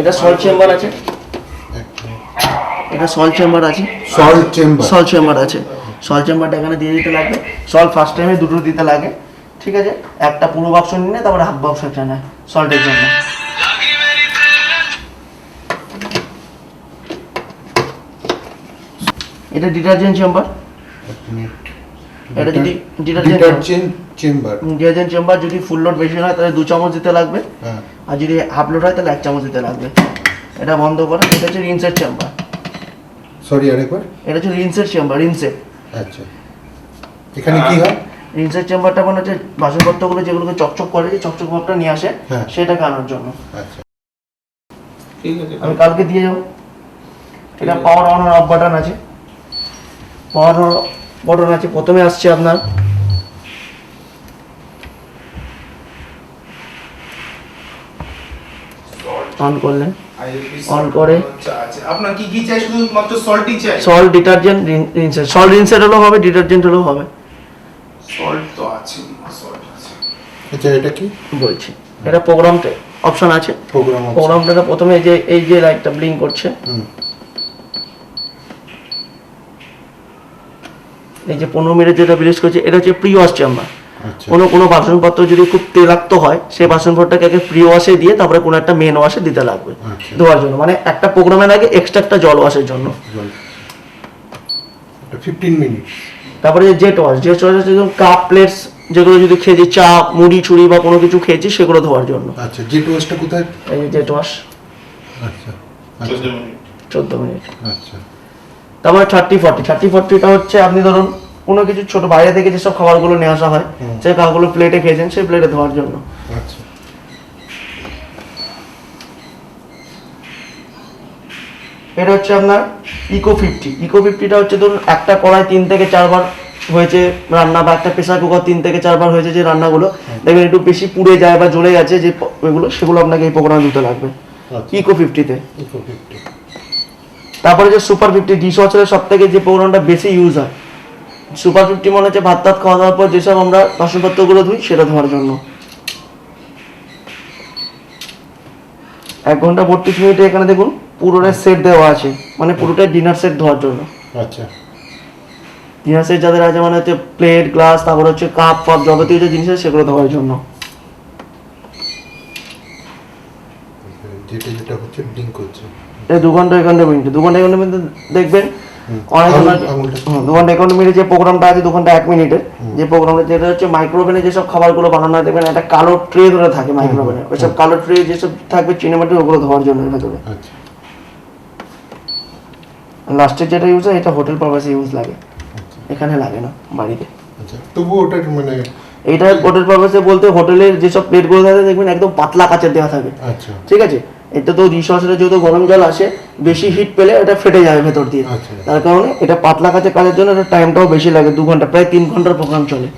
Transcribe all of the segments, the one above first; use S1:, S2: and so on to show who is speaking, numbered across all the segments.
S1: এটা salt chamber আছে, এটা সল্ট চেম্বার আছে, সল্ট চেম্বার আছে। সল্ট চেম্বারটা এখানে দিয়ে দিতে লাগবে। সল্ট ফার্স্ট টাইমে দুটো দিতে লাগে, ঠিক আছে। একটা পুরো বাক্স নিয়ে তারপরে হাফ বাক্স একটা নেয় সল্টের জন্য। এটা ডিটারজেন্ট চেম্বার, এটা যদি ডিটারজেন্ট চেম্বার যদি ফুল লোড বেশি হয় তাহলে 2 চামচ দিতে লাগবে, আর যদি হাফ লোড হয় তাহলে 1 চামচ দিতে লাগবে। এটা বন্ধ করা। এটা হচ্ছে রিনসেট চেম্বার।
S2: সরি আরেকবার।
S1: এটা হচ্ছে রিনসেট চেম্বার, রিনসেট।
S2: আচ্ছা, এখানে কি হয়?
S1: রিনসেট চেম্বারটা মানে হচ্ছে বাসনপত্রগুলো যেগুলোকে চকচক করে, যে চকচক ভাবটা নিয়ে আসে সেটা কাটার জন্য।
S2: আচ্ছা,
S1: ঠিক আছে, আমি কালকে দিয়ে যাবো। এটা পাওয়ার অন আর অফ বাটন আছে, পাওয়ার বাটন আছে। প্রথমে আসছে আপনার অন করলেন, অন করে
S3: আপনার কি কি চাই? শুধু মাত্র সল্টই চাই?
S1: সল্ট, ডিটারজেন্ট, রিনসেট। সল্ট রিনসেট হলেও হবে, ডিটারজেন্ট হলেও হবে।
S3: সল্ট তো আছে, সল্ট আছে।
S2: আচ্ছা, এটা কি
S1: বলছি? এটা প্রোগ্রামতে অপশন আছে। প্রোগ্রামটা প্রথমে এই যে লাইটটা ব্লিঙ্ক করছে, এই যে 15 মিনিট যেটা ব্লিঙ্ক করছে, এটা হচ্ছে প্রি ওয়াশ চেম্বার। কোনো বাসনপত্র যদি খুব তেলাক্ত হয় সেই বাসনপত্রটাকে আগে প্রি ওয়াশে দিয়ে তারপরে কোনো একটা মেন ওয়াশে দিতে লাগবে ধোয়ার জন্য, মানে একটা প্রোগ্রামের আগে এক্সট্রা একটা জল ওয়াশের জন্য।
S2: 15 মিনিট।
S1: তারপরে জেট ওয়াশ, জেট ওয়াশ হচ্ছে কাপ প্লেটস যেগুলো যদি খেয়েছি, চা মুড়ি ছুরি বা কোনো কিছু খেয়েছি সেগুলো ধোয়ার জন্য।
S2: আচ্ছা, জেট ওয়াশটা কোথায়?
S1: এই যে জেট ওয়াশ।
S2: আচ্ছা,
S1: 14 মিনিট।
S2: আচ্ছা,
S1: তারপরে 30-40টা হচ্ছে আপনি ধরুন কোনো কিছু ছোট বাইরে থেকে যেসব খাবারগুলো নিয়ে আসা হয়, সেই খাবারগুলো প্লেটে খেয়েছেন সেই প্লেটে ধোয়ার জন্য।
S2: আচ্ছা,
S1: এটা হচ্ছে আপনার ইকো 50। ইকো 50টা হচ্ছে ধরুন একটা কড়াই 3 থেকে 4 বার হয়েছে রান্না, বা একটা প্রেসার কুকার 3 থেকে 4 বার হয়েছে যে রান্নাগুলো দেখবেন একটু বেশি পুড়ে যায় বা জ্বলে গেছে যে এগুলো, সেগুলো আপনাকে এই প্রোগ্রামে দিতে লাগবে ইকো 50-তে। তারপরে যে সুপার 50 ডিশওয়াশারের সব থেকে যে প্রোগ্রামটা বেশি ইউজ হয়, সুপার 50 মনে হচ্ছে ভাত টাত খাওয়া দাওয়ার পর যেসব আমরা বাসনপত্রগুলো ধুই সেটা ধোয়ার জন্য। 1 ঘন্টা 32 মিনিটে এখানে দেখুন পুরোটা সেট দেওয়া আছে, মানে পুরোটা ডিনার সেট ধোয়ার জন্য।
S2: আচ্ছা,
S1: ডিনার সেট যাদের আছে মানে হচ্ছে প্লেট গ্লাস, তারপর হচ্ছে কাপ ফাপ যাবতীয় যে জিনিস আছে সেগুলো ধোয়ার জন্য।
S2: যেটা হচ্ছে ব্লিঙ্ক করছে,
S1: এই 2 ঘন্টা 51 মিনিটে, 2 ঘন্টা 51 মিনিটে দেখবেন অনেক 2 ঘন্টা 51 মিনিটে যে প্রোগ্রামটা আছে 2 ঘন্টা 1 মিনিটে যে প্রোগ্রামটা, যেটা হচ্ছে মাইক্রোওভেনে যেসব খাবারগুলো বানানো হয় দেখবেন একটা কালো ট্রে ধরে থাকে মাইক্রোওভেনে, ওইসব কালো ট্রে যেসব থাকবে চিনেমাটি ওগুলো ধোয়ার জন্য ভেতরে। লাস্টের যেটা ইউজ হয় এটা হোটেল পারপাসে ইউজ লাগে, এখানে লাগে না বাড়িতে।
S2: আচ্ছা, তবু ওটা মানে
S1: এইটা হোটেল পারপাসে বলতে হোটেলের যেসব প্লেটগুলো থাকে দেখবেন একদম পাতলা কাচের দেওয়া থাকে।
S2: আচ্ছা,
S1: ঠিক আছে। এটা তো ডিশওয়াশারে যেহেতু গরম জল আসে, বেশি হিট পেলে এটা ফেটে যাবে ভেতর দিয়ে, তার কারণে এটা পাতলা কাচের জন্য এটা টাইমটাও বেশি লাগে। 2 ঘন্টা, প্রায় 3 ঘন্টার প্রোগ্রাম চলে।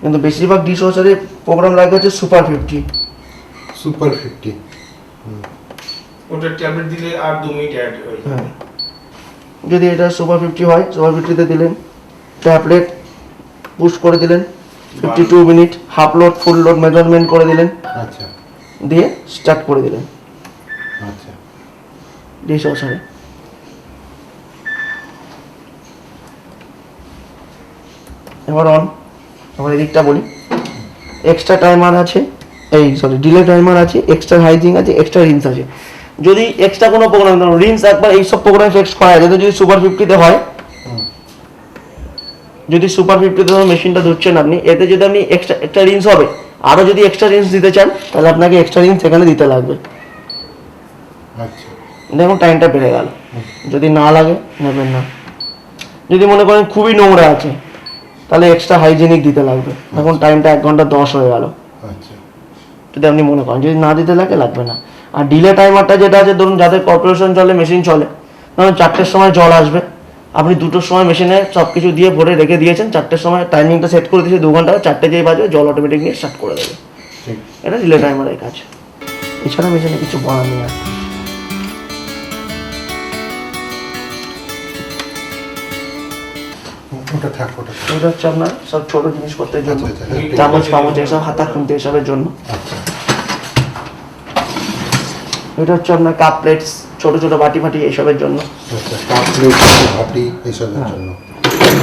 S1: কিন্তু বেশিরভাগ ডিশওয়াশারে প্রোগ্রাম লাগে হচ্ছে সুপার 50।
S3: ওটা ট্যাবলেট দিলে আর 2 মিনিট অ্যাড হয়ে যাবে।
S1: যদি এটা সুপার 50 হয়, সুপার 50তে দিলেন ট্যাবলেট পুশ করে দিলেন 52 minute, half load full load measurement করে দিলেন।
S2: আচ্ছা,
S1: দিয়ে স্টার্ট করে দিলেন।
S2: আচ্ছা,
S1: ডিশওয়াশারে এবার অন। আমার এদিকটা বলি, এক্সট্রা টাইমার আছে, ডিলে টাইমার আছে, এক্সট্রা হাইজিং আছে, এক্সট্রা রিন্স আছে। যদি এক্সট্রা কোনো প্রোগ্রাম ধরুন রিন্স একবার এইসব প্রোগ্রামে ফিক্স করা যায়, যদি সুপার 50তে হয়, যদি সুপার 50তে ধরুন মেশিনটা ধুচ্ছেন আপনি, এতে যদি আপনি এক্সট্রা রিন্স হবে, আরও যদি এক্সট্রা রিন্স দিতে চান তাহলে আপনাকে এক্সট্রা রিন্স এখানে দিতে লাগবে।
S2: আচ্ছা,
S1: দেখুন টাইমটা বেড়ে গেল। যদি না লাগে নেবেন না। যদি মনে করেন খুবই নোংরা আছে তাহলে এক্সট্রা হাইজিনিক দিতে লাগবে। এখন টাইমটা 1 ঘন্টা 10 হয়ে গেল।
S2: আচ্ছা,
S1: যদি আপনি মনে করেন, যদি না দিতে লাগে লাগবে না। আর ডিলে টাইমারটা যেটা আছে ধরুন যাদের কর্পোরেশন চলে, মেশিন চলে, ধরুন 4টের সময় জল আসবে, আপনি 2টোর সময় মেশিনে সব কিছু দিয়ে ভরে রেখে দিয়েছেন, 4টের সময় টাইমিংটা সেট করে দিয়েছে 2 ঘন্টা, 4টে যেই বাজবে জল অটোমেটিক নিয়ে স্টার্ট করে দেবে। এটা ডিলে টাইমারের কাজ। এছাড়া মেশিনে কিছু বলার নেই আর। ওটা হচ্ছে আপনার সব ছোট জিনিসপত্রের জন্য, চামচ ফামচ এসব, হাতা খুনতে এসবের জন্য। এটা হচ্ছে আপনার কাপ প্লেটস, ছোট ছোট বাটি ফাটি এইসবের জন্য।
S2: আচ্ছা, কাপ প্লেট, ভাটি এসবের জন্য।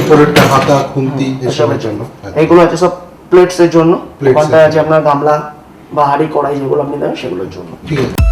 S2: পরেরটা হাতা, খুন্তি এসবের জন্য। আচ্ছা।
S1: এইগুলো আছে সব প্লেটস এর জন্য।
S2: Plates এর
S1: ওখানটায় আছে
S2: জন্য।
S1: আপনার গামলা বা হাঁড়ি কড়াই যেগুলো আপনি দেবেন সেগুলোর জন্য।
S2: ঠিক আছে।